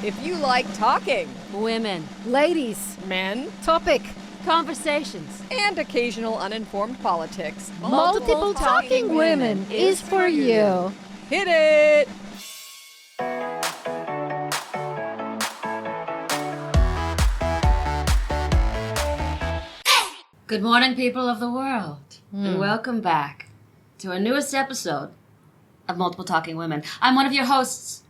If you like talking, Women. Ladies, men, topic, Conversations. and occasional uninformed politics, multiple talking women is for you. Hit it! Good morning, people of the world, and welcome back to our newest episode of Multiple Talking Women. I'm one of your hosts,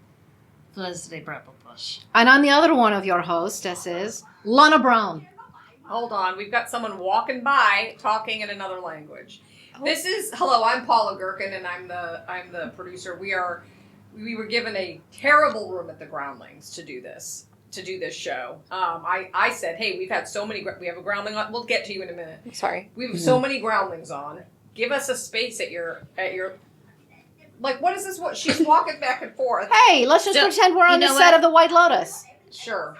Felicity Bush. And I'm the other one of your hostesses, Lana Brown. Hold on, we've got someone walking by talking in another language. Hello, I'm Paula Gherkin and I'm the producer. We were given a terrible room at the Groundlings to do this show. I said, hey, we have a groundling on. We'll get to you in a minute. Sorry. We have so many groundlings on. Give us a space at your like, what is this? What she's walking back and forth. Hey, let's just pretend we're on the set of the White Lotus. Sure.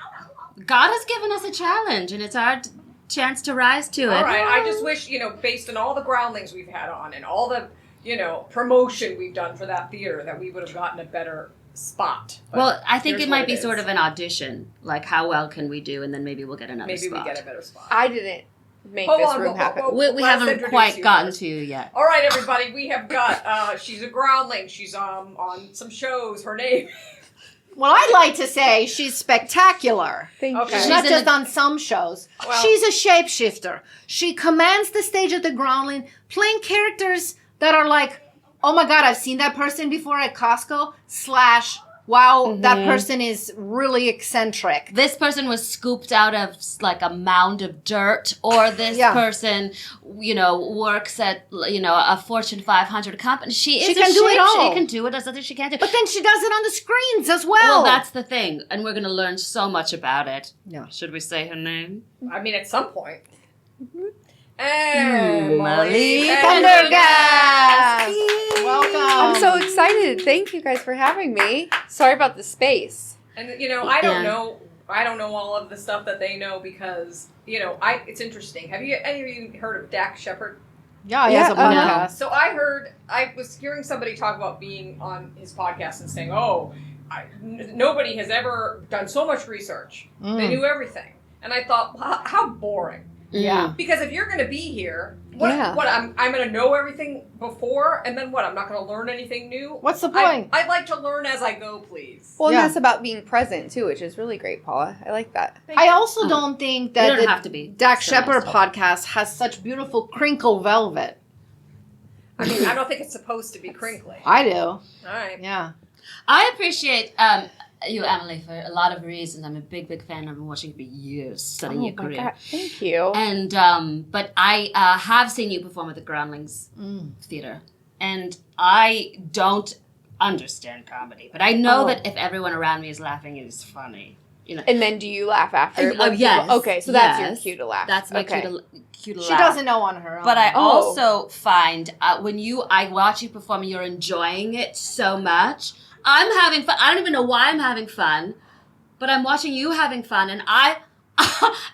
God has given us a challenge, and it's our chance to rise to it. All right. I just wish, based on all the groundlings we've had on and all the, promotion we've done for that theater, that we would have gotten a better spot. But well, I think it might be is. sort of an audition, like how well can we do, and then maybe we'll get another spot. Maybe we get a better spot. I didn't make Hold this on, room happen. We haven't quite gotten to you yet. All right, everybody, we have got, she's a groundling. She's on some shows. Her name... Well, I'd like to say she's spectacular. Thank Okay. you. She's not just on some shows. Well- She's a shapeshifter. She commands the stage at the Groundling, playing characters that are like, oh my God, I've seen that person before at Costco, / wow, that person is really eccentric. This person was scooped out of like a mound of dirt, or this person, works at, a Fortune 500 company. She can do it all. She can do it. There's nothing she can't do. But then she does it on the screens as well. Well, that's the thing. And we're going to learn so much about it. Yeah. Should we say her name? I mean, at some point. Emily Pendergast! Welcome. I'm so excited. Thank you guys for having me. Sorry about the space. And I don't know. I don't know all of the stuff that they know because it's interesting. Have any of you heard of Dak Shepard? Yeah, he has a podcast. So I was hearing somebody talk about being on his podcast and saying, nobody has ever done so much research. They knew everything. And I thought, how boring. Yeah. Because if you're going to be here, what I'm going to know everything before, and then what? I'm not going to learn anything new? What's the point? I'd like to learn as I go, please. Well, Yeah. and that's about being present, too, which is really great, Paula. I like that. I also don't think that You don't the have to be Dak so Shepard nice. podcast has such beautiful crinkle velvet. I mean, I don't think it's supposed to be crinkly. I do. All right. Yeah. I appreciate you, Emily, for a lot of reasons. I'm a big, big fan. I've been watching you for years, studying your my career. God. Thank you. And but I have seen you perform at the Groundlings Theater, and I don't understand comedy, but I know that if everyone around me is laughing, it is funny. And then do you laugh after? Oh, yes. Okay, so that's your Yes. cue to laugh. That's my okay. cue to She laugh. doesn't know on her own. But I Oh. also find when I watch you perform, and you're enjoying it so much. I'm having fun. I don't even know why I'm having fun, but I'm watching you having fun, and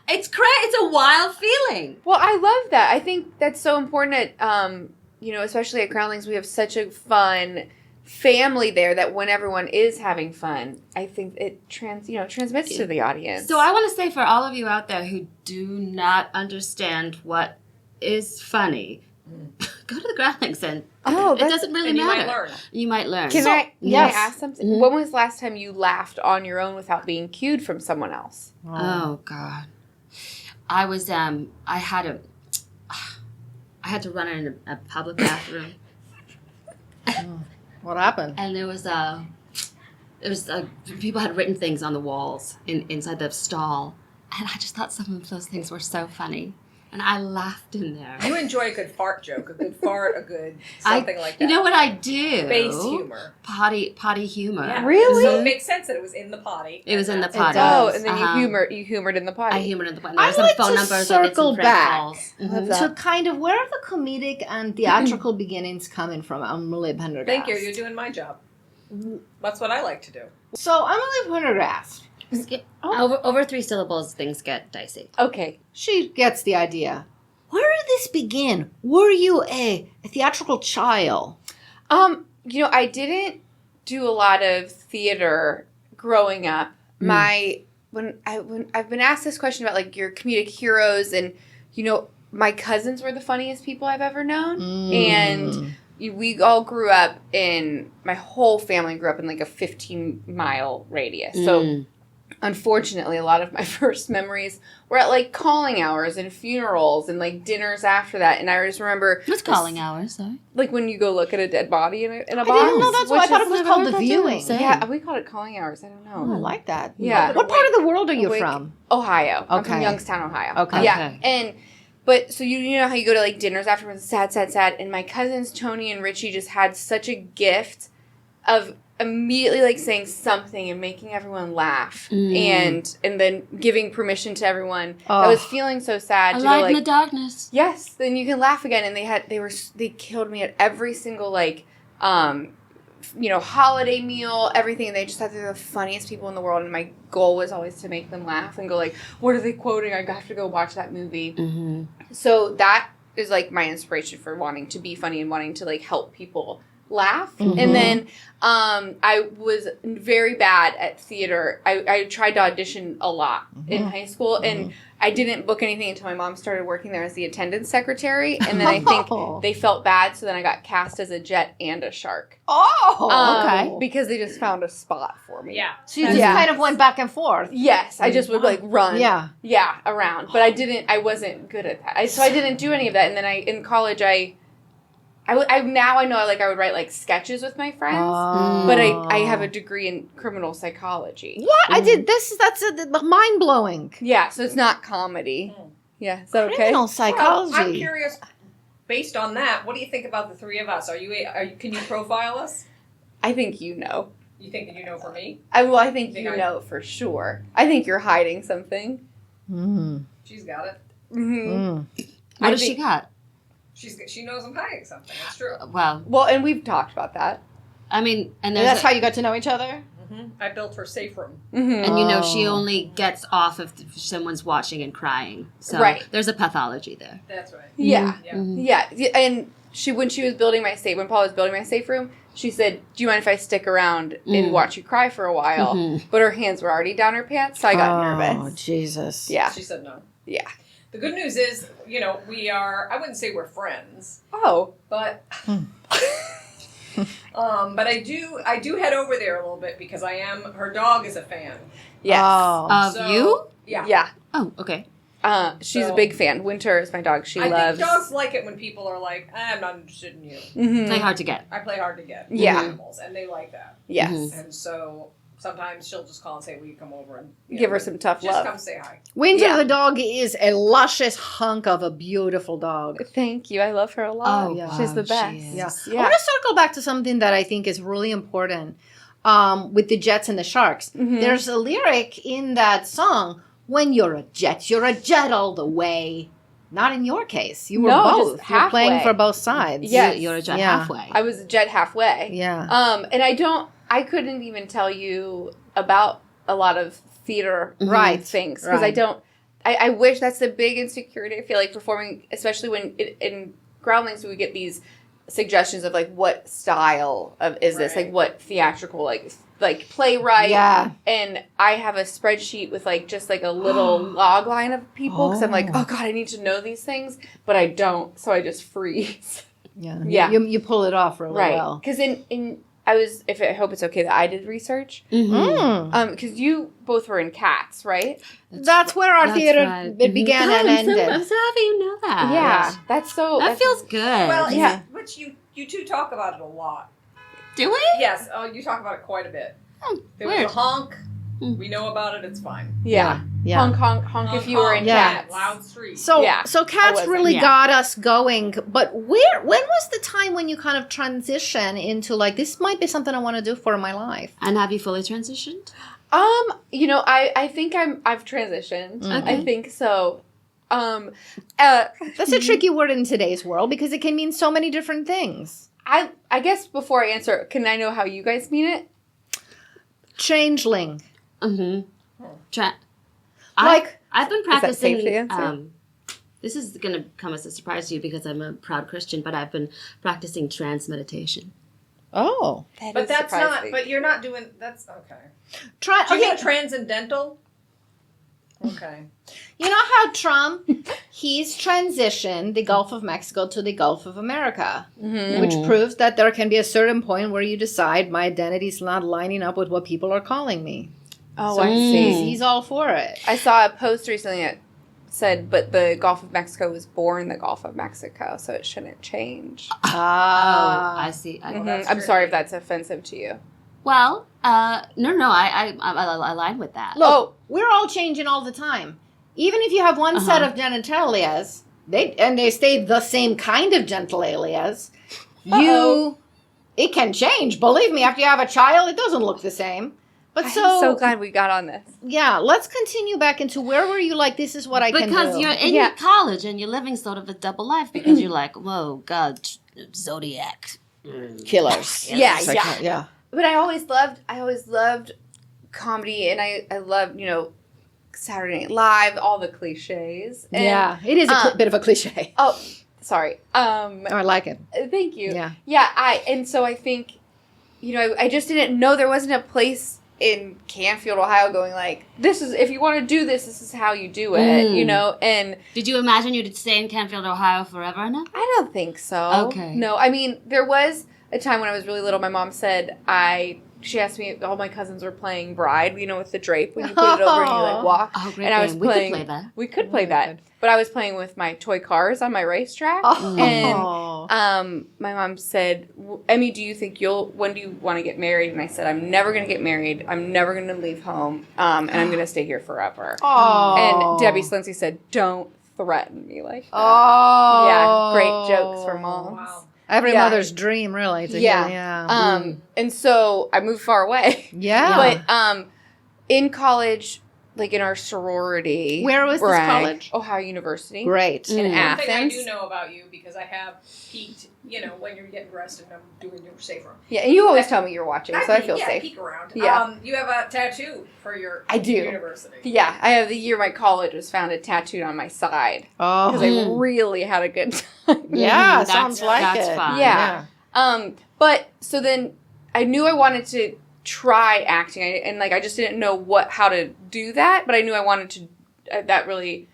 it's great. It's a wild feeling. Well, I love that. I think that's so important at, especially at Groundlings, we have such a fun family there that when everyone is having fun, I think it transmits to the audience. So I want to say for all of you out there who do not understand what is funny, go to the Groundlings and it doesn't really And you matter. might learn. You might learn. Can I yes. ask something? When was the last time you laughed on your own without being cued from someone else? Oh God, I was I had to run in a public bathroom, What happened? and there was people had written things on the walls inside the stall, and I just thought some of those things were so funny, and I laughed in there. You enjoy a good fart joke, a good fart, a good something like that. You know what I do? Base humor. Potty humor. Yeah. Really? So it makes sense that it was in the potty. It was in the that's- potty. Oh, does. and then you humored in the potty. I humored in the potty. There I'd were some like phone to numbers. I did circle some prank back calls. to kind of where are the comedic and theatrical beginnings coming from, Emily Pendergast? Thank you. You're doing my job. That's what I like to do. So Emily Pendergast, Over 3 syllables, things get dicey. Okay. she gets the idea. Where did this begin? Were you a theatrical child? I didn't do a lot of theater growing up. when I've been asked this question about like your comedic heroes, and my cousins were the funniest people I've ever known, and we all grew up my whole family grew up in like a 15-mile radius. So unfortunately, a lot of my first memories were at like calling hours and funerals and like dinners after that. And I just remember What's calling hours, though? like when you go look at a dead body in a box. I didn't know that's why I thought it was called the viewing. Yeah, we called it calling hours. I don't know. Oh, I like that. Yeah. What part of the world are you from? Ohio. I'm from Okay. Youngstown, Ohio. Okay. Yeah. But so you know how you go to like dinners afterwards, sad, and my cousins Tony and Richie just had such a gift of immediately like saying something and making everyone laugh and then giving permission to everyone that was feeling so sad to go Alive like in the darkness. yes, then you can laugh again. And they killed me at every single like holiday meal, everything, and they just thought they were the funniest people in the world, and my goal was always to make them laugh and go like, what are they quoting? I have to go watch that movie. So that is like my inspiration for wanting to be funny and wanting to like help people laugh. And then I was very bad at theater. I tried to audition a lot in high school, and I didn't book anything until my mom started working there as the attendance secretary, and then I think they felt bad, so then I got cast as a jet and a shark. Okay. Because they just found a spot for me. Yeah. So you just kind of went back and forth. Yes, I just would like run. Yeah. Around. But I wasn't good at that. So I didn't do any of that. And then in college, now I know I would write like sketches with my friends, but I have a degree in criminal psychology. What? I did this. That's mind blowing. Yeah, so it's not comedy. Yeah, is that okay? Criminal psychology. Well, I'm curious. Based on that, what do you think about the three of us? Can you profile us? I think you know. You think that you know for me? I think you know for sure. I think you're hiding something. She's got it. What does she got? She knows I'm hiding something. That's true. Well, and we've talked about that. I mean, and And that's how you got to know each other? I built her safe room. and she only gets off if someone's watching and crying. So there's a pathology there. That's right. Yeah. Yeah. Yeah. And when Paul was building my safe room, she said, do you mind if I stick around and watch you cry for a while? But her hands were already down her pants, so I got nervous. Oh, Jesus. Yeah. She said no. Yeah. The good news is, we are, I wouldn't say we're friends, Oh. but but I do head over there a little bit because her dog is a fan. Yes. Of you? Yeah. Yeah. Oh, okay. She's a big fan. Winter is my dog. She loves. I think dogs like it when people are like, I'm not interested in you. Play hard to get. I play hard to get. Yeah. Animals, and they like that. Yes. And so sometimes she'll just call and say, will you come over and Give her some tough just love. come say hi. Winter the dog is a luscious hunk of a beautiful dog. Thank you. I love her a lot. Oh, yeah. She's the best. Yeah. Yeah. I want to circle back to something that I think is really important with the Jets and the Sharks. There's a lyric in that song, when you're a jet all the way. Not in your case. You were both. Just You're playing halfway. for both sides. Yes. You're a jet Yeah. halfway. I was a jet halfway. Yeah. And I couldn't even tell you about a lot of theater things because Right. I wish that's the big insecurity I feel like performing, especially when in Groundlings we get these suggestions of like what style is this, like what theatrical like playwright. Yeah. And I have a spreadsheet with like just like a little log line of people because I'm like, oh god, I need to know these things, but I don't, so I just freeze. Yeah. Yeah. You pull it off really Right. well. Because I hope it's okay that I did research. Because you both were in Cats, right? That's where our theater right. it began and I'm so ended. happy you know that. Yeah. That's so... That feels good. Well, Yeah. which you two talk about it a lot. Do we? Yes, you talk about it quite a bit. There was weird. a honk. We know about it. It's fine. Yeah. Yeah. Honk, honk, honk if you were in Yeah. Cats. Loud street. So Yeah, so Cats wasn't. really Yeah. got us going. But when was the time when you kind of transition into like this might be something I want to do for my life? And have you fully transitioned? I think I've transitioned. I think so. That's a tricky word in today's world because it can mean so many different things. I guess before I answer, can I know how you guys mean it? Changeling. I've been practicing. safe to answer? This is going to come as a surprise to you because I'm a proud Christian, but I've been practicing trance meditation. Oh. But that's not. But you're not doing. That's okay. Try. Do you Okay. think transcendental? Okay. You know how Trump, he's transitioned the Gulf of Mexico to the Gulf of America, which proves that there can be a certain point where you decide my identity is not lining up with what people are calling me. Oh, So I see. he's all for it. I saw a post recently that said, but the Gulf of Mexico was born the Gulf of Mexico, so it shouldn't change. Oh, I see. Mhm. I'm sorry if that's offensive to you. Well, no, I align with that. Look, we're all changing all the time. Even if you have one set of genitalias, they stay the same kind of genitalias, it can change. Believe me, after you have a child, it doesn't look the same. But I'm so glad we got on this. Yeah, let's continue back into where were you like, this is what I can do. Because you're in college and you're living sort of a double life because you're like, whoa, God, Zodiac. Killers. Yeah. But I always loved comedy, and I loved, Saturday Night Live, all the cliches. And, it is a bit of a cliche. Oh, sorry. I like it. Thank you. Yeah. Yeah, and so I think, I just didn't know there wasn't a place in Canfield, Ohio going like, this is, if you want to do this, this is how you do it, and... Did you imagine you'd stay in Canfield, Ohio forever now? I don't think so. Okay. No, I mean, there was a time when I was really little, my mom said she asked me if all my cousins were playing Bride, with the drape when you put it over and you like walk. Oh, great and I game. was playing. We could play that. We could play that. But I was playing with my toy cars on my racetrack. Oh. And my mom said, Emmy, do you think when do you want to get married? And I said, I'm never going to get married. I'm never going to leave home. And I'm going to stay here forever. Oh. And Debbie Slincy said, don't threaten me like that. Oh. Yeah, great jokes for moms. Wow. Every Yeah. mother's dream, really. To Yeah. hear, yeah. And so I moved far away. Yeah. But in college, like in our sorority. Where was this college? Ohio University. Great. In One Athens. thing I do know about you, because I have peeked, when you're getting dressed and I'm doing your safe room. Yeah, and you always tell me you're watching, so I feel I safe. peek around. Yeah. You have a tattoo for your I do. university. Yeah, I have the year my college was founded tattooed on my side. Oh. Because I really had a good time. Yeah, Mhm. sounds like that's it. fun. Yeah. But so then I knew I wanted to try acting, and I just didn't know how to do that, but I knew I wanted to. That really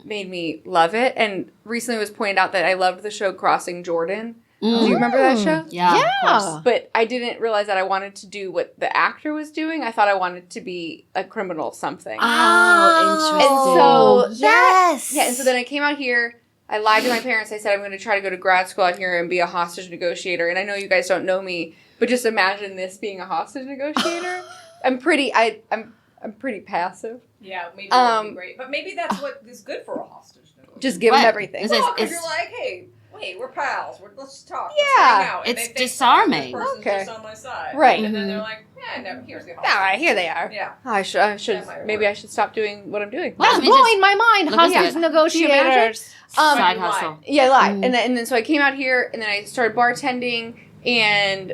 made me love it. And recently it was pointed out that I loved the show Crossing Jordan. Do you remember that show? Yeah. Yeah. Of course. But I didn't realize that I wanted to do what the actor was doing. I thought I wanted to be a criminal something. Oh, interesting. And so and so then I came out here. I lied to my parents. I said I'm going to try to go to grad school out here and be a hostage negotiator. And I know you guys don't know me, but just imagine this being a hostage negotiator. I'm pretty passive. Yeah, maybe that would be great. But maybe that's what is good for a hostage negotiator. Just give them What? everything. Is Well, it- because it's- you're like, hey, wait, we're pals. Let's just talk. Yeah. Let's hang out. And It's they think, disarming. This person's Okay. just on my side. Right. And then Mhm. they're like, no, here's the All hostage. right, here they are. Yeah. I should. That might Maybe work. I should stop doing what I'm doing. Well, I That's mean, blowing my mind. look at Hostage that. negotiators. Side you hustle. lied. Yeah, I lied. Mm. And then so I came out here, and then I started bartending and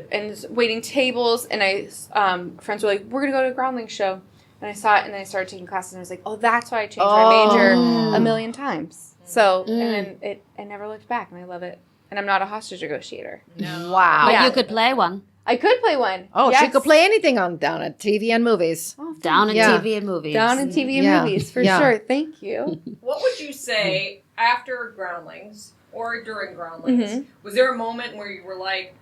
waiting tables, and friends were like, we're gonna go to a Groundling show, and I saw it, and then I started taking classes, and I was like, oh, that's why I changed my major a million times. So and then I never looked back, and I love it. And I'm not a hostage negotiator. No. Wow. But Yeah. you could play one. I could play one. Oh, yes. she could play anything down at TV and movies. Oh, Down in Yeah. TV and movies. down in TV and Yeah. movies for Yeah. sure. Thank you. What would you say after Groundlings or during Groundlings? Mhm. Was there a moment where you were like,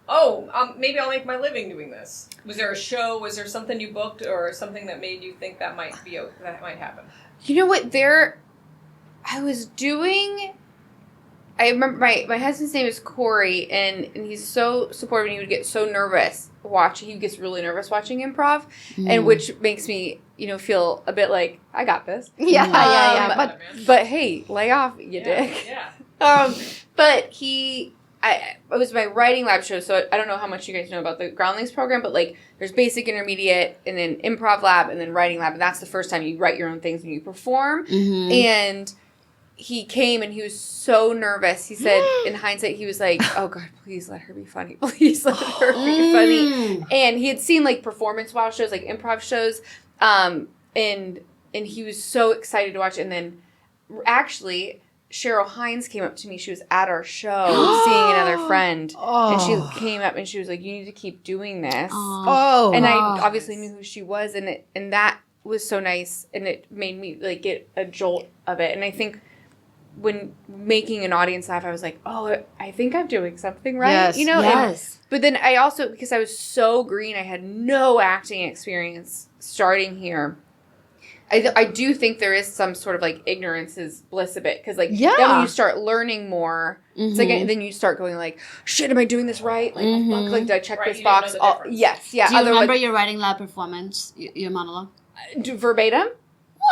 oh, maybe I'll make my living doing this? Was there a show? Was there something you booked or something that made you think that might happen? You know what? I was doing. I remember my husband's name is Corey, and he's so supportive, and he would get so nervous watching. He gets really nervous watching improv, and which makes me, feel a bit like I got this. Yeah, yeah. Man. But hey, lay off, you dick. Yeah. But it was my writing lab show, so I don't know how much you guys know about the Groundlings program, but there's basic, intermediate, and then improv lab, and then writing lab, and that's the first time you write your own things and you perform. Mhm. And he came and he was so nervous. He said, in hindsight, he was like, oh God, please let her be funny. Please let her be funny. And he had seen performance wow shows, improv shows. And he was so excited to watch it. And then actually Cheryl Hines came up to me. She was at our show seeing another friend. And she came up and she was like, you need to keep doing this. Oh. And I obviously knew who she was. And that was so nice. And it made me like get a jolt of it. And I think when making an audience laugh, I was like, oh, I think I'm doing something right. Yes. You know? Yes. But then I also, because I was so green, I had no acting experience starting here. I do think there is some sort of like ignorance is bliss a bit. Because like then when you start learning more, it's like then you start going like, shit, am I doing this right? Like, fuck, like did I check Right, this you don't box? know the difference. Yes, yeah. Do you remember Otherwise- your writing lab performance, your monologue? verbatim?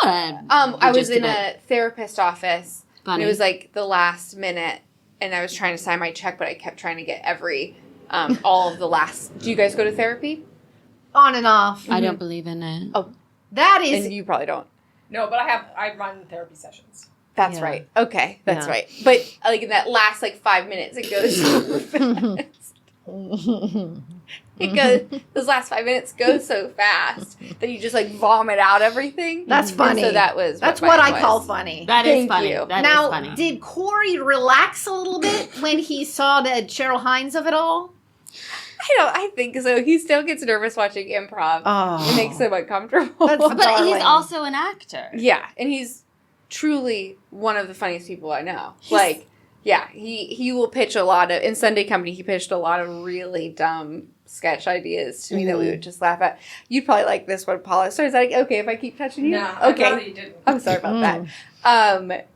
What? I was in a therapist office. Funny. And it was like the last minute, and I was trying to sign my check, but I kept trying to get every, all of the last. Do you guys go to therapy? On and off. I don't believe in it. Oh, That is and you probably don't. No, but I run therapy sessions. That's Yeah. right. Okay, that's Yeah. right. But like in that last like 5 minutes, it goes so fast. It goes. Those last 5 minutes go so fast that you just like vomit out everything. That's And funny. so that was. That's what mine I call was. funny. That is Thank funny. you. That is Now, funny. did Corey relax a little bit when he saw the Cheryl Hines of it all? I think so. He still gets nervous watching improv. Oh. It makes him uncomfortable. That's- But darling. he's also an actor. Yeah, and he's truly one of the funniest people I know. Like, yeah, he will pitch a lot of in Sunday Company. He pitched a lot of really dumb sketch ideas to me that we would just laugh at. You'd probably like this one, Paula. So is that okay if I keep touching you? No, I'd rather Okay. you didn't. I'm sorry about that.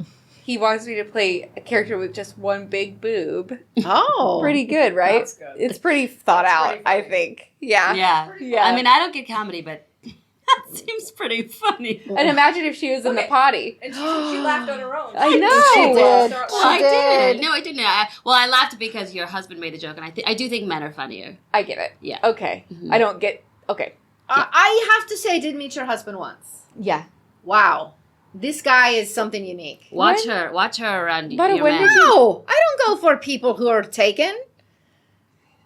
He wants me to play a character with just one big boob. Oh. Pretty good, right? That's good. It's pretty thought That's out, pretty I funny. think. Yeah. Yeah. Yeah. I mean, I don't get comedy, but that seems pretty funny. And imagine if she was in the Okay. potty. And she laughed on her own. I know. She did. Start Well, I She laughing. did. No, I didn't. I laughed because your husband made the joke, and I do think men are funnier. I get it. Yeah. Okay. Mhm. I don't get. Okay. I have to say, I did meet your husband once. Yeah. Wow. This guy is something unique. Watch her around But your when man. did you- No, I don't go for people who are taken.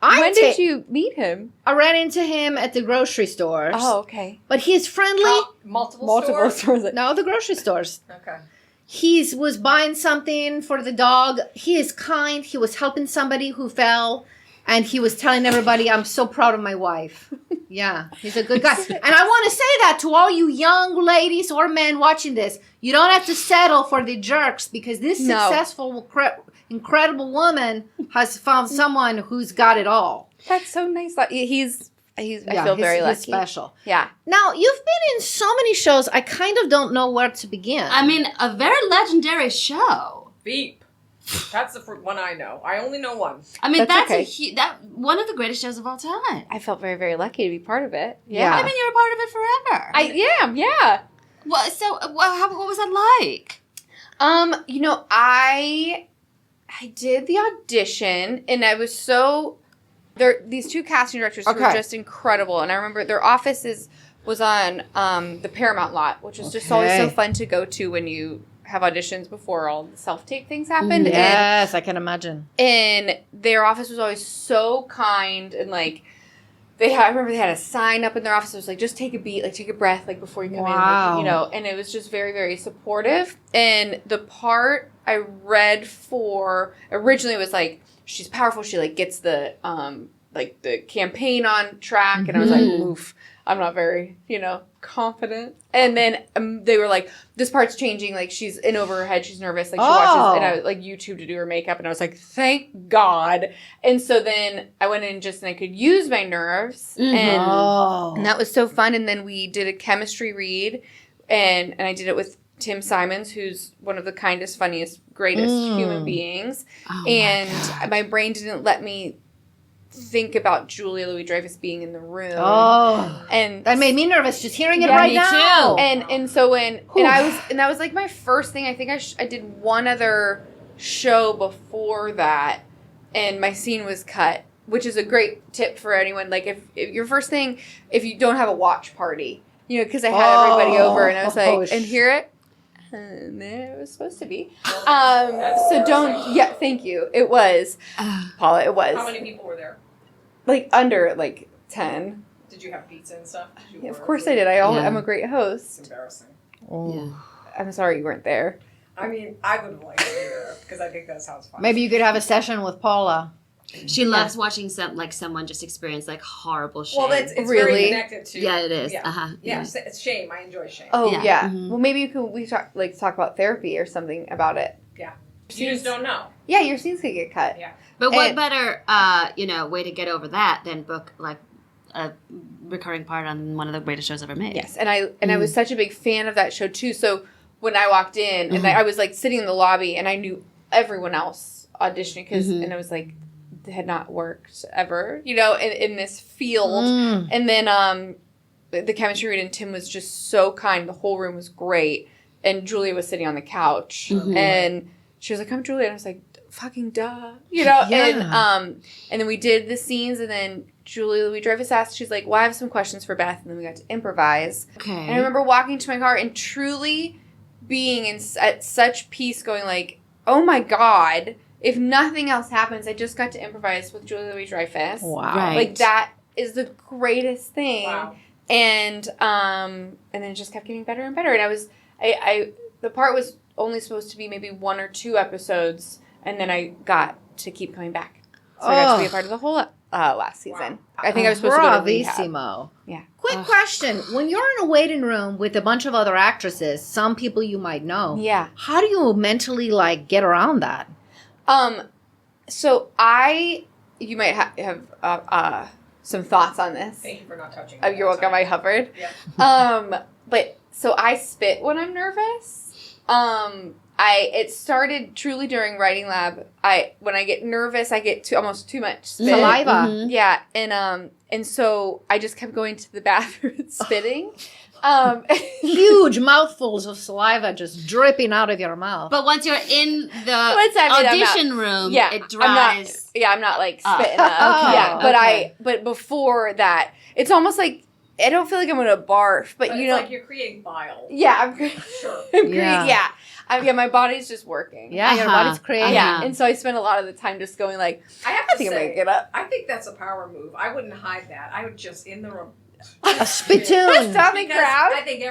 When did you meet him? I ran into him at the grocery stores. Oh, okay. But he's friendly. Oh, multiple stores? stores. No, the grocery stores. Okay. He was buying something for the dog. He is kind. He was helping somebody who fell. And he was telling everybody, I'm so proud of my wife. Yeah, he's a good guy. And I want to say that to all you young ladies or men watching this. You don't have to settle for the jerks because this No. successful, incredible woman has found someone who's got it all. That's so nice. He's. I Yeah, feel very he's lucky. special. Yeah. Now, you've been in so many shows, I kind of don't know where to begin. I mean, a very legendary show. VEEP. That's the one I know. I only know one. I mean, That's that's okay. that one of the greatest shows of all time. I felt very, very lucky to be part of it. Yeah. I mean, you're a part of it forever. I am. Yeah. Well, so what was that like? I did the audition, and I was so these two casting directors who were Okay. just incredible, and I remember their office was on the Paramount lot, which is just always so Okay. fun to go to when you have auditions before all the self-tape things happened. Yes, I can imagine. And their office was always so kind, and like I remember they had a sign up in their office that was like, just take a beat, like take a breath, like before you come Wow. in, and it was just very, very supportive. And the part I read for originally was like, she's powerful, she like gets the the campaign on track, and I was like, oof, I'm not very, confident. And then they were like, this part's changing, like she's in over her head, she's nervous, like she watches, and I like YouTube to do her makeup, and I was like, thank God. And so then I went in and I could use my nerves, and that was so fun. And then we did a chemistry read, and I did it with Tim Simons, who's one of the kindest, funniest, greatest human beings. Oh, And my brain didn't let me think about Julia Louis-Dreyfus being in the room. Oh, And that made me nervous just hearing it Yeah, right me now. too. and so when and that was like my first thing. I think I did one other show before that, and my scene was cut, which is a great tip for anyone. Like if your first thing, if you don't have a watch party, because I had everybody over, and I was like, and hear it. And there it was supposed to be. So don't. Yeah, thank you. It was, Paula. It was How many people were there? like under 10. Did you have pizza and stuff? Did you Of order course I food? did. Yeah. I'm a great It's host. embarrassing. Yeah. I'm sorry you weren't there. I mean, I would have liked to be there because I think that sounds fun. Maybe you could have a session with Paula. She loves watching someone just experience like horrible shame. Well, it's Really? very connected to. Yeah, it is. Yeah, Uh-huh. yeah. It's shame. I enjoy shame. Oh Yeah. yeah. Mhm. Well, maybe we talk about therapy or something about it. Yeah. You just don't know. Yeah, your scenes could get cut. Yeah. But what And- better, way to get over that than book like a recurring part on one of the greatest shows ever made. Yes, and I was such a big fan of that show too. So when I walked in and I was like sitting in the lobby and I knew everyone else auditioning and I was like, it had not worked ever, in this field. And then the chemistry read and Tim was just so kind. The whole room was great, and Julia was sitting on the couch and she was like, "Come, Julia," and I was like, "Fucking duh," and then we did the scenes, and then Julia Louis-Dreyfus asked, she's like, "Well, I have some questions for Beth," and then we got to improvise. Okay. And I remember walking to my car and truly being at such peace, going like, "Oh my God, if nothing else happens, I just got to improvise with Julia Louis-Dreyfus." Wow. Right. Like that is the greatest thing. Wow. And then it just kept getting better and better. And the part was only supposed to be maybe 1 or 2 episodes, and then I got to keep coming back. So I got to be a part of the whole last season. I think I was supposed to go to rehab. Bravissimo. Yeah. Quick question. When you're in a waiting room with a bunch of other actresses, some people you might know, Yeah. how do you mentally, get around that? So you might have some thoughts on this. Thank you for not touching. Oh, you're welcome. I hovered. Yeah. But so I spit when I'm nervous. It started truly during writing lab. When I get nervous, I get almost too much spit. Saliva. Yeah, and so I just kept going to the bathroom and spitting. Huge mouthfuls of saliva just dripping out of your mouth. But once you're in the Once I'm in, I'm audition room, yeah, it dries. I'm not like up. spitting up. Okay, Yeah, but okay. but before that, it's almost like I don't feel like I'm gonna barf, but But you it's know, like you're creating bile. yeah, I'm Sure. Yeah. yeah, my body's just working. Yeah, your Uh-huh. body's crazy. Yeah, Uh-huh. and so I spend a lot of the time just going like, I have I to think I'm gonna say, get up. I think that's a power move. I wouldn't hide that. I would just in the room. A spittoon. Stop the Because crowd. I think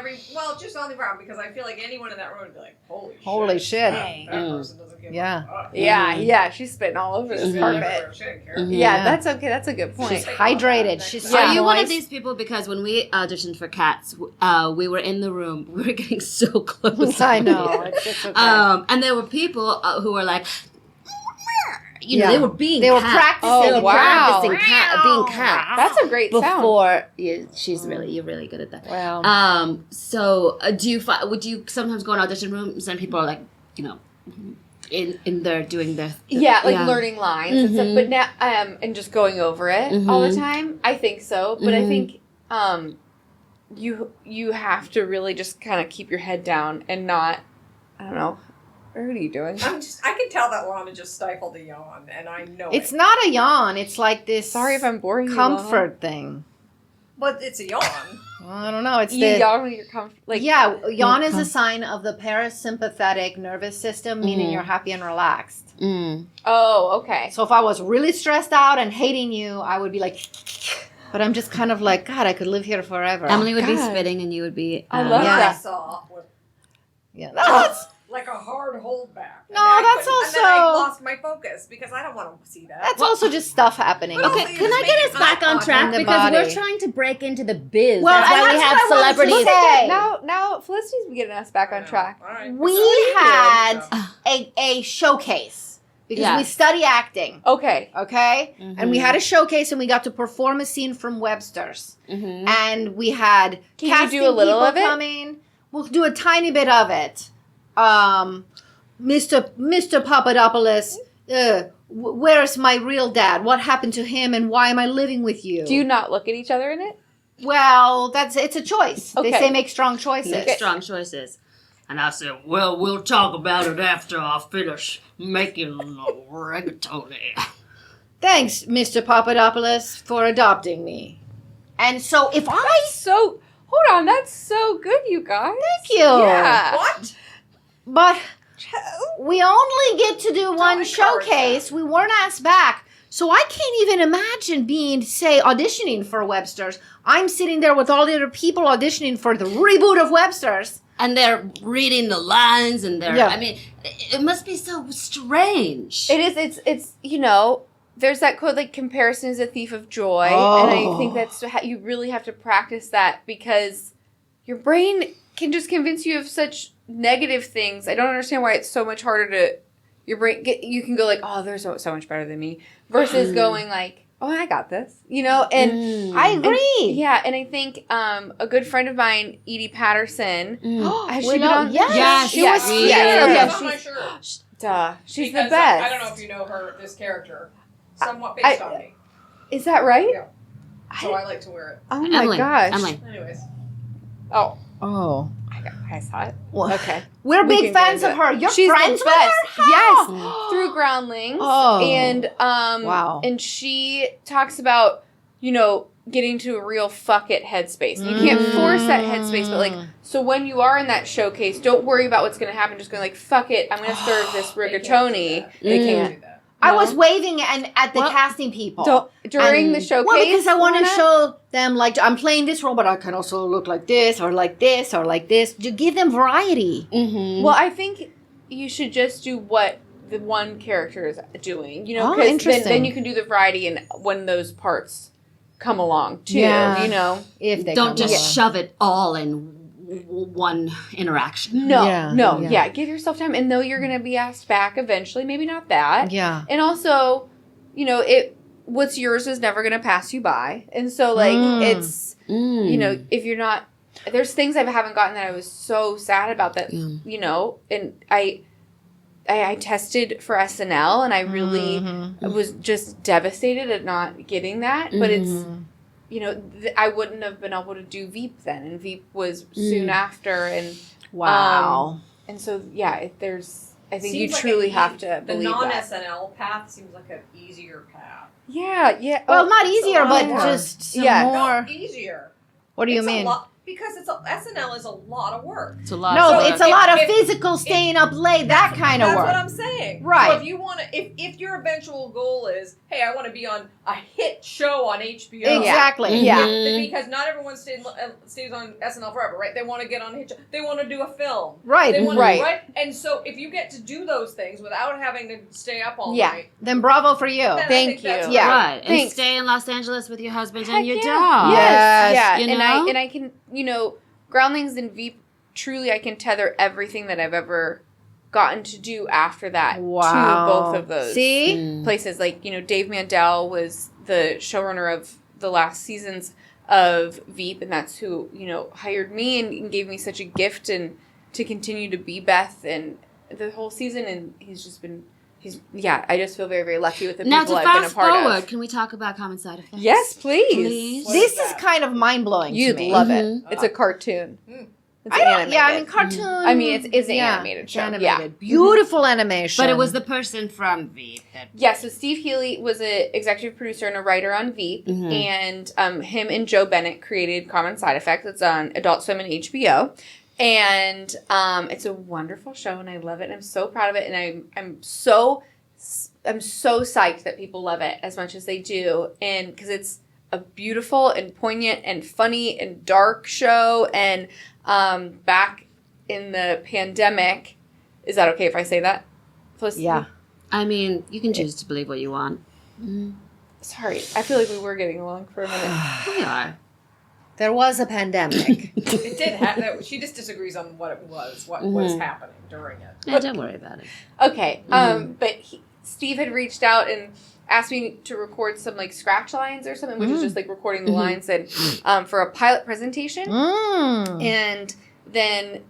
just on the ground, because I feel like anyone in that room would be like, Holy shit. That person doesn't give Yeah. a fuck. Yeah, she's spitting all over this She's carpet. everywhere. She didn't care. Mhm. Yeah, Yeah. that's okay. That's a good point. She's hydrated. She's Are so you one of moist. these people? Because when we auditioned for Cats, we were in the room. We were getting so close. I know. It's okay. And there were people who were like, Yeah. they were being They were cats. practicing. Oh, They were wow. practicing being cats. That's a great sound. Before you're really good at that. Wow. So would you sometimes go in audition rooms and people are like, in there doing their Learning lines and stuff. But now, and just going over it all the time. I think so, but I think you have to really just kind of keep your head down and not. I don't know. What are you doing? I can tell that Lana just stifled a yawn, and I know It's it. not a yawn. It's like this Sorry if I'm boring you. comfort thing. But it's a yawn. I don't know. It's You the yawn when you're comfortable. yeah. Yawn is a sign of the parasympathetic nervous system, meaning you're happy and relaxed. Oh, okay. So if I was really stressed out and hating you, I would be like, but I'm just kind of like, God, I could live here forever. Emily would be God. spitting and you would be. I love Yeah. I that. saw was Yeah, that's like a hard holdback. No, that's And then I also- lost my focus because I don't want to see that. that's also just stuff happening. Well, Okay, you can just I get make us back on eye track contact. because In the we're body. trying to break into the biz. Well, that's why and we that's have what I wanted to celebrities. say. Now Felicity's getting us back on track. All right. We So- had a showcase because we Yes. study acting. Okay. Okay, and we had a showcase, and we got to perform a scene from Webster's, and we had Can you casting do a little people of it? coming. We'll do a tiny bit of it. Mr. Papadopoulos, where's my real dad? What happened to him, and why am I living with you? Do you not look at each other in it? Well, it's a choice. They Okay. say make strong choices. Make strong choices. And I said, well, we'll talk about it after I finish making rigatoni. Thanks, Mr. Papadopoulos, for adopting me. And so if I So hold on, that's so good, you guys. thank you, Yeah. What? but we only get to do one encourage showcase. We weren't asked back. So I can't even imagine auditioning for Webster's. I'm sitting there with all the other people auditioning for the reboot of Webster's. and they're reading the lines, and they're. Yeah. I mean, it must be so strange. It is. It's there's that quote like comparison is a thief of joy, Oh. and I think that's you really have to practice that because your brain can just convince you of such negative things. I don't understand why it's so much harder to your brain. You can go like, oh, they're so much better than me, versus going like, oh, I got this, And I agree. and I think a good friend of mine, Edie Patterson, has she We been know- on? yes, she she was was here. here. Yeah, It's on my she's, shirt. duh, she's Because the best. I don't know if you know this character. Somewhat based on me. Is that right? Yeah. So I like to wear it. Oh my Emily, gosh. Emily. Anyways. Oh, Oh. I saw it. Well, Okay. We're We big can go fans into of her. it. You're She's friends the with best. her? Yes. How? Through Groundlings. Oh. And Wow. and she talks about, getting to a real fuck it headspace. You can't force that headspace, but like so when you are in that showcase, don't worry about what's gonna happen. Just going like, fuck it, I'm gonna serve this rigatoni. They They can't can't. do that. I No. was waving at the Well, casting people. During the And- showcase. Well, because I want to Lana? show them, like, I'm playing this role, but I can also look like this, or like this, or like this. You give them variety. Mm-hmm. Well, I think you should just do what the one character is doing, Oh, because interesting. then you can do the variety and when those parts come along too, Yeah. If they Don't come just along. shove it all in one interaction. No, Yeah. yeah. Give yourself time and know you're going to be asked back eventually. Maybe not that. Yeah. And also, what's yours is never going to pass you by. And so, like, it's, if you're not, there's things I haven't gotten that I was so sad about that, and I tested for SNL and I really was just devastated at not getting that. But it's, I wouldn't have been able to do VEEP then. And VEEP was soon after. And Wow. and so, I think you Seems like truly an have to The believe that. non-SNL path seems like an easier path. Yeah. Well, Oh, not it's a easier, lot but more. just some Yeah. more. No, easier. What do you It's a mean? lot- because SNL is a lot of work. It's a lot. No, of it's a lot of if- physical staying up late, that kind of That's work. what I'm saying. Right. So if you want to, if your eventual goal is, hey, I want to be on a hit show on HBO. Exactly. Yeah. Mhm. Because not everyone stays on SNL forever, right? They want to get on a hit show. They want to do a film. Right. They want Right. To, right. And so if you get to do those things without having to stay up all Yeah. night, Then bravo for you. then I Thank think that's you. Yeah. Right. And Thanks. stay in Los Angeles with your husband Heck and your yeah. dog. Yes. Yeah. You And know? I can, Groundlings and VEEP, truly I can tether everything that I've ever gotten to do after that Wow. to both of those See? Mm. places. Like, Dave Mandel was the showrunner of the last seasons of VEEP, and that's who, hired me and gave me such a gift and to continue to be Beth and the whole season. And I just feel very, very lucky with the Now, people to I've been a fast part forward, of. can we talk about common side effects? Yes, please. Please. What This is is that? kind of mind blowing to You'd me. love Mhm. it. It's a cartoon. Mm. It's I don't, animated. yeah, I mean, cartoon. I mean, it's an animated it's show. Animated. Yeah. Beautiful animation. But it was the person from VEEP that. Yeah, so Steve Healy was an executive producer and a writer on VEEP, Mhm. and him and Joe Bennett created Common Side Effects. It's on Adult Swim and HBO, and it's a wonderful show, and I love it, and I'm so proud of it, and I'm so psyched that people love it as much as they do, and because it's a beautiful and poignant and funny and dark show, and back in the pandemic, is that okay if I say that, Felicity? Yeah. I mean, you can choose to believe what you want. Sorry, I feel like we were getting along for a minute. We are. There was a pandemic. it did happen. She just disagrees on what it was, what was happening during it. Yeah, don't worry about it. Okay, but Steve had reached out and asked me to record some like scratch lines or something, which is just like recording the lines and for a pilot presentation. And then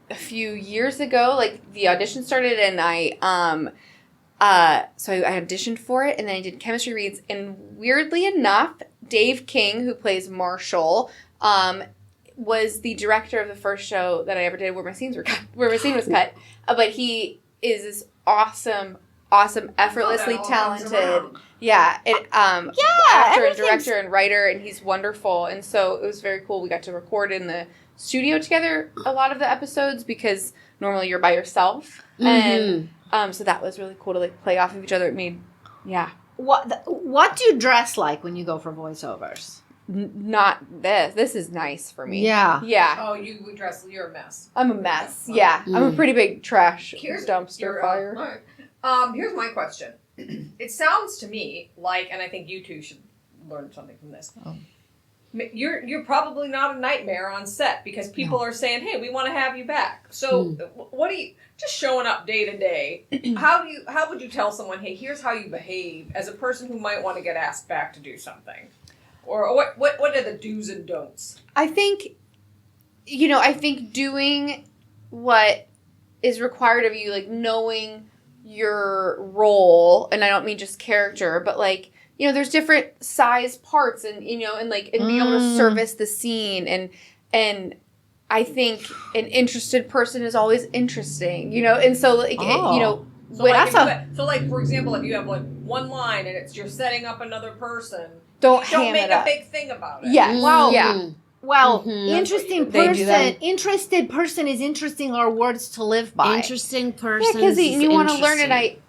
a few years ago, like the audition started, and I auditioned for it, and then I did chemistry reads, and weirdly enough, Dave King, who plays Marshall, was the director of the first show that I ever did where my scene was cut. But he is this awesome, effortlessly talented. Yeah, actor and everything's- director and writer, and he's wonderful. And so it was very cool. We got to record in the studio together a lot of the episodes because normally you're by yourself, and so that was really cool to like play off of each other. It made, What do you dress like when you go for voiceovers? not this. This is nice for me. Yeah. Yeah. Oh, you're a mess. I'm a mess. Yeah. I'm a pretty big trash dumpster fire. Here's my question. It sounds to me like, and I think you two should learn something from this. Oh. You're probably not a nightmare on set because people are saying, "Hey, we want to have you back." So, what do you just showing up day to day? How would you tell someone, "Hey, here's how you behave as a person who might want to get asked back to do something," or what are the do's and don'ts? I think, I think doing what is required of you, like knowing your role, and I don't mean just character, but like, there's different size parts and being able to service the scene and I think an interested person is always interesting, and so like, So like for example, if you have like one line and it's you're setting up another person, don't make a big thing about it. Yes. Wow. Yeah. Well, Mhm. interesting They do that. person. Interested person is interesting are words to live by. Interesting Yeah, person. because you want to learn it.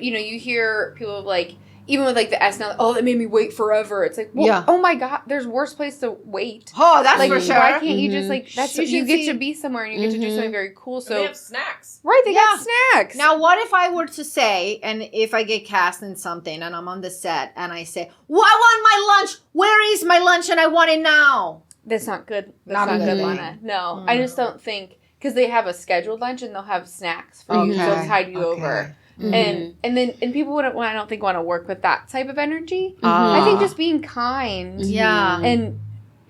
You hear people like, even with like the SNL, oh, that made me wait forever. It's like, well, Yeah. oh my God, there's worse place to wait. Oh, that's Like, for sure. why can't you just like, that's, You you should get see- to be somewhere and you get to do something very cool. And So, they have snacks. right, they got Yeah. snacks. Now, what if I were to say, and if I get cast in something and I'm on the set and I say, well, I want my lunch. Where is my lunch? And I want it now. That's not good. That's Not not, a good, good Lana. No, I just don't think, because they have a scheduled lunch and they'll have snacks for you, so Okay, it'll tide you okay. over. Mhm. And people wouldn't, I don't think, want to work with that type of energy. Ah. I think just being kind Yeah.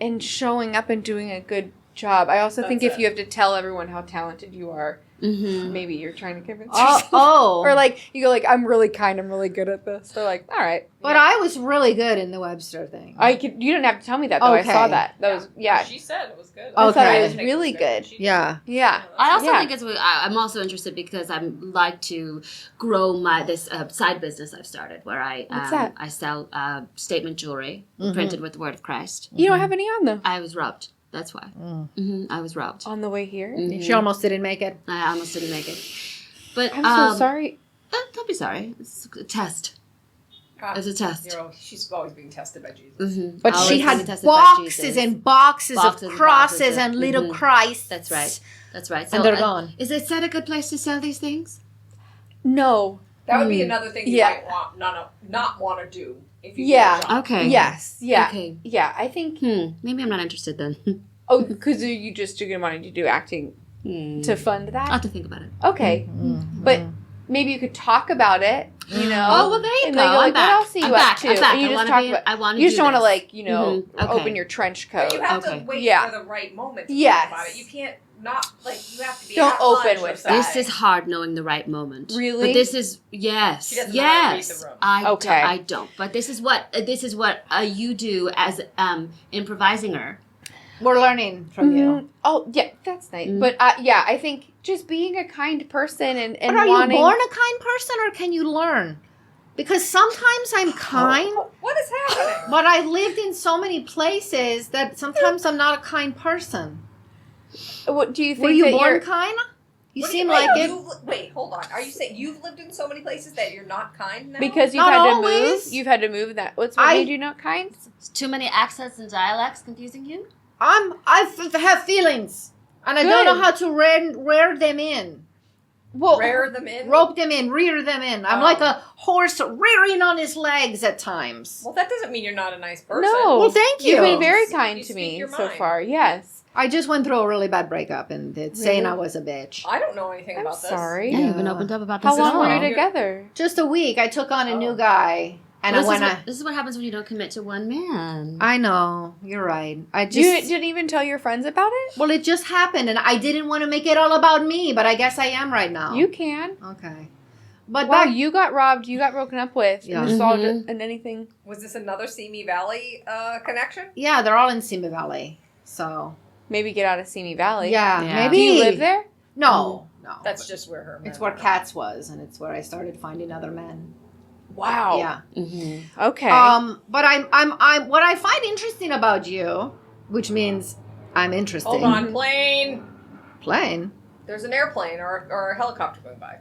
and showing up and doing a good job. I also think That's if it. you have to tell everyone how talented you are, Mhm. maybe you're trying to convince yourself. Oh. Or like you go like, I'm really kind, I'm really good at this. They're like, all right. But I was really good in the Webster thing. You didn't have to tell me that though. Okay. I saw that. That was She said it was good. I thought it was really good. Yeah. yeah. I also Yeah. think I'm also interested because I like to grow this side business I've started where What's that? I sell statement jewelry printed with the word of Christ. You don't have any on though. I was robbed. That's why. I was robbed. On the way here. She almost didn't make it. I almost didn't make it. But I'm so sorry. Don't be sorry. It's a test. It's a test. She's always being tested by Jesus. But Always she being had tested by boxes Jesus. and boxes, Boxes of and crosses boxes of- and little Mhm. Christs. That's right. That's right. And they're gone. Is it a good place to sell these things? No. That would be another thing you Yeah. might not want to do if you Yeah. get a job. Okay. Yes. Yeah. Okay. Yeah. I think. Maybe I'm not interested then. Oh, because you just wanted to do acting to fund I'll that. have to think about it. Okay, but maybe you could talk about it. Oh, well, there you and go. then you're I'm like, back. what else are you I'm up back. to? I'm back. And you I just wanna talk be- about. I wanna You just do don't want to this. like Okay. open your trench But coat. you have Okay. to wait Yeah. for the right moment to Yes. think about it. You can't you have to be Don't at open lunch or with something. This is hard knowing the right moment. Really? But this is yes. She doesn't know how to read Yes. the room. Okay. I don't. But this is what you do as improvisanger. We're learning from you. Mhm. Oh yeah, that's nice. But yeah, I think just being a kind person and But are wanting. you born a kind person or can you learn? Because sometimes I'm kind, What is happening? but I've lived in so many places that sometimes I'm not a kind person. What do you think? Were you that born you're, kind? You What do seem wait, like it. Wait, hold on. Are you saying you've lived in so many places that you're not kind now? because you've Not had to always. move? You've had to move. What made you not kind? Too many accents and dialects confusing you? Have feelings, and I don't Good. know how to rear them in. Well, rear them in. Rope them in, rear them in. I'm Oh. like a horse rearing on his legs at times. Well, that doesn't mean you're not a nice person. no. Well, thank you. You've been very You kind to speak me your so mind. far. Yes. I just went through a really bad breakup, and it's saying Really? I was a bitch. I don't know anything I'm about this. sorry. Yeah, you've been opened up about this How at long all. were you You're- together? Just a week. I took on a new Oh. guy, and Well, I this is what happens when you don't commit to one man. I know you're right. I You just didn't even tell your friends about it? well, it just happened, and I didn't want to make it all about me, but I guess I am right now. You can. Okay? But Wow, back, you got robbed. You got broken up with. Yeah. And this is all Mhm. just, and anything. Was this another Simi Valley connection? yeah, they're all in Simi Valley, so Maybe get out of Simi Valley. yeah, Yeah. maybe. Do you live there? No, no. That's just where her. It's men where are. Katz was, and it's where I started finding other men. Wow. Yeah. Mm-hmm. Okay. But I'm what I find interesting about you, which means I'm interesting. Hold on, plane. Plane, There's an airplane or a helicopter going by,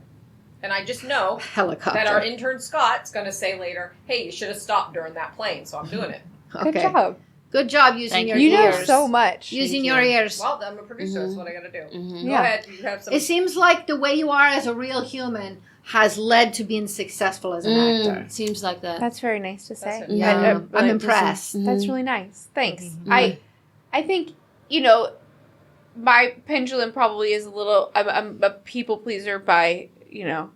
and I just know helicopter. that our intern Scott's going to say later, "Hey, you should have stopped during that plane." So I'm doing it. Good Okay. job. Good job using Thank your You know ears. so much. Using Thank your you. ears. Well, I'm a producer. That's what I got to do. Go Yeah. ahead. You have some. It seems like the way you are as a real human has led to being successful as an actor. Seems like that. That's very nice to That's say. it. Yeah, But I'm impressed. That's really nice. Thanks. Mhm. I think, you know, my pendulum probably is a little. I'm a people pleaser by, you know,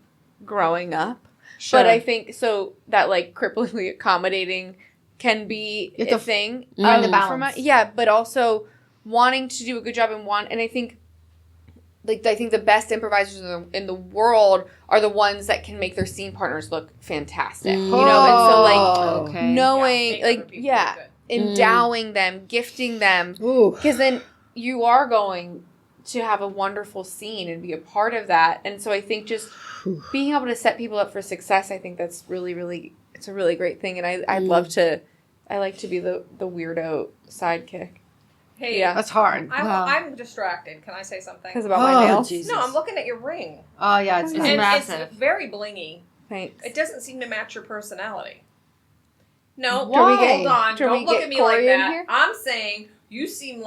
growing up. Sure. But I think so that like cripplingly accommodating can be You a have to thing. find the for balance. but also wanting to do a good job and I think the best improvisers in the world are the ones that can make their scene partners look fantastic. You know, and so like Okay. knowing make other like people look good. endowing them, gifting them, Ooh. because then you are going to have a wonderful scene and be a part of that. And so I think just being able to set people up for success, I think that's really, really, it's a really great thing. And I'd love to, I like to be the weirdo sidekick. Hey, Yeah. That's hard. I'm distracted. Can I say something? Because about my nails. Jesus. No, I'm looking at your ring. Oh, yeah, it's It's nice. And massive. it's very blingy. Thanks. It doesn't seem to match your personality. No, Why? hold on. Should we Don't look get at me Corey like in that. here? I'm saying you seem,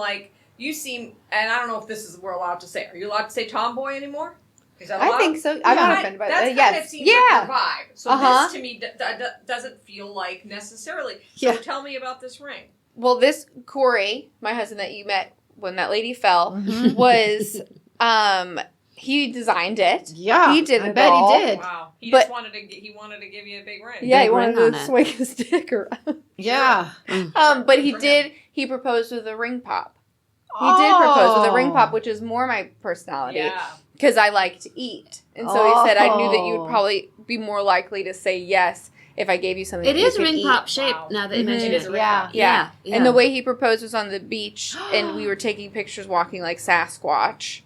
and I don't know if this is we're allowed to say. Are you allowed to say tomboy anymore? Is that allowed? I think so. I'm not offended by that. That's Yes. kind of seems like Yeah. your vibe. So this to me doesn't feel like necessarily. So Yeah. tell me about this ring. Well, this Corey, my husband that you met when that lady fell, Mhm. was, he designed it. Yeah. He did I it bet all. he did. Wow, he But- just wanted to give you a big ring. Yeah, he Big wanted ring on to it. swing his dick around. Yeah. But he For him. did. He proposed with a ring pop. He did propose with a ring pop, which is more my personality Yeah. because I like to eat, and so he said I knew that you would probably be more likely to say yes if I gave you something. It that you is could ring eat. pop shape Wow. now that you Mhm. mention It is it. a ring Yeah. pop. Yeah. Yeah. And the way he proposed was on the beach, and we were taking pictures walking like Sasquatch,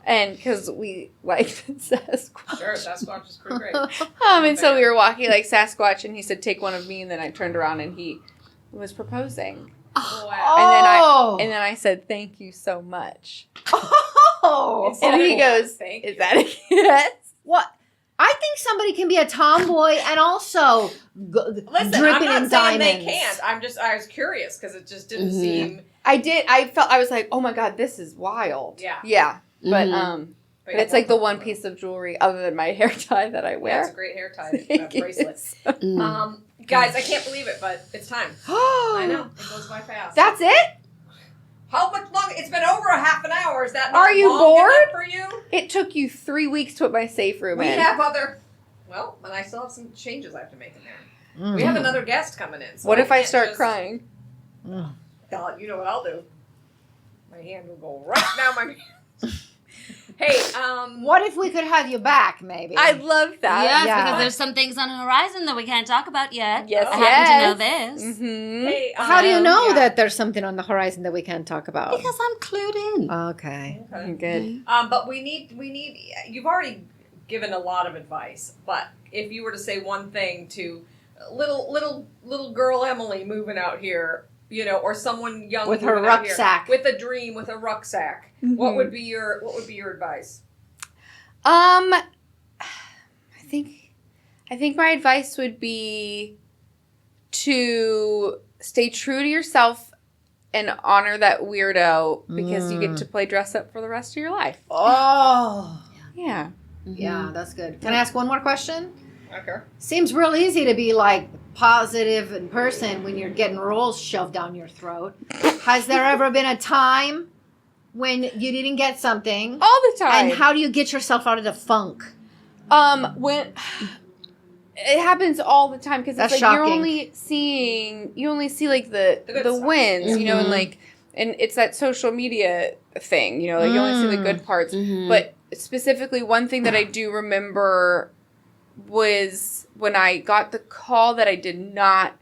and because we liked Sasquatch. Sure, Sasquatch is pretty great. And so we were walking like Sasquatch, and he said, "Take one of me," and then I turned around and he was proposing. Wow. And then I said, "Thank you so much." Oh. Is And that he a- goes, Thank "Is you. that a yes?" What? I think somebody can be a tomboy and also Listen, dripping I'm not in saying diamonds. they can't. I was curious because it just didn't Mhm. seem. I was like, "Oh my god, this is wild." Yeah. Yeah. But Mhm. but it's like the one piece of jewelry other than my hair tie that I Yeah, it's a wear. great hair tie. That Thank you. bracelet. Mm. Guys, I can't believe it, but it's time. I know it goes by fast. That's it? How much longer? It's been over a half an hour. Is that not Are you long bored? enough for you? It took you 3 weeks to put my safe room We in. have other. Well, and I still have some changes I have to make in there. Mm. We have another guest coming in. So What if I can't start just- crying? God, you know what I'll do. My hand will go right down my. Hey, What if we could have you back, maybe? I love that. Yes, Yeah. because there's some things on the horizon that we can't talk about yet. Yes, I yes. happen to know this. Mm-hmm. hey, How do you know yeah. that there's something on the horizon that we can't talk about? Because I'm clued in. Okay. Okay. Good. But we need. You've already given a lot of advice, but if you were to say one thing to little girl Emily moving out here, or someone young With her moving out here rucksack. with a dream, with a rucksack, what would be your advice? I think my advice would be to stay true to yourself and honor that weirdo because you get to play dress up for the rest of your life. Oh. Yeah. Yeah, that's good. Can I ask one more question? Okay. Seems real easy to be like positive in person when you're getting rolls shoved down your throat. Has there ever been a time when you didn't get something? All the time. And how do you get yourself out of the funk? When it happens all the time because it's That's like you shocking. only see like the The good the stuff. wins, and Mhm. and it's that social media thing, you only see the good parts. Mhm. But specifically, one thing that I do remember was when I got the call that I did not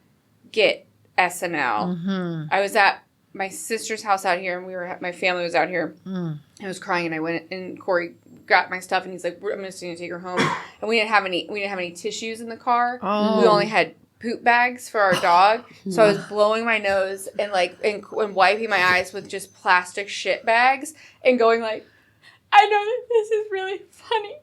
get SNL. Mm-hmm. I was at my sister's house out here, and my family was out here. Mm. I was crying, and I went, and Corey got my stuff, and he's like, "I'm just going to take her home." And we didn't have any tissues in the car. Oh. We only had poop bags for our dog. So I was blowing my nose and and wiping my eyes with just plastic shit bags and going like, "I know that this is really funny,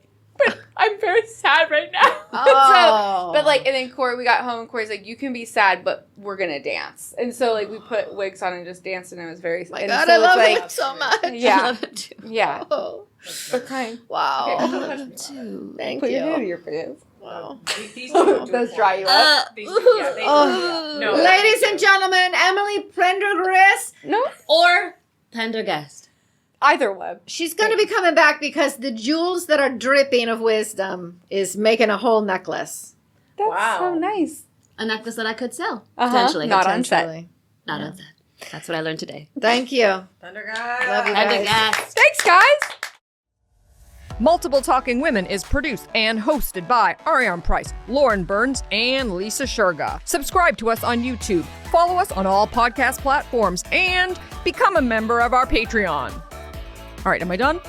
but I'm very sad right now. Oh. But like, and then Corey, we got home and Corey's like, you can be sad, but we're going to dance. And so like we put wigs on and just danced and it was very, My and God, so I it's love like, it so much. Yeah. I love it too. Yeah. Oh, We're crying. wow. Okay. Too. Thank Put your hand in you. your pants. Wow. These two do it Those for dry me. you up. These two, yeah, they Oh. do. No, Ladies they and do. gentlemen, Emily Pendergast. No, Or Pendergast. either one. She's going to be coming back because the jewels that are dripping of wisdom is making a whole necklace. That's Wow. so nice. A necklace that I could sell. Uh-huh. Potentially. Not on set. Potentially. Not on that. That's what I learned today. Thank you. Pendergast. Love you guys. Pendergast. Thanks, guys! Multiple Talking Women is produced and hosted by Ariane Price, Lauren Burns, and Lisa Shurga. Subscribe to us on YouTube, follow us on all podcast platforms, and become a member of our Patreon. All right, am I done?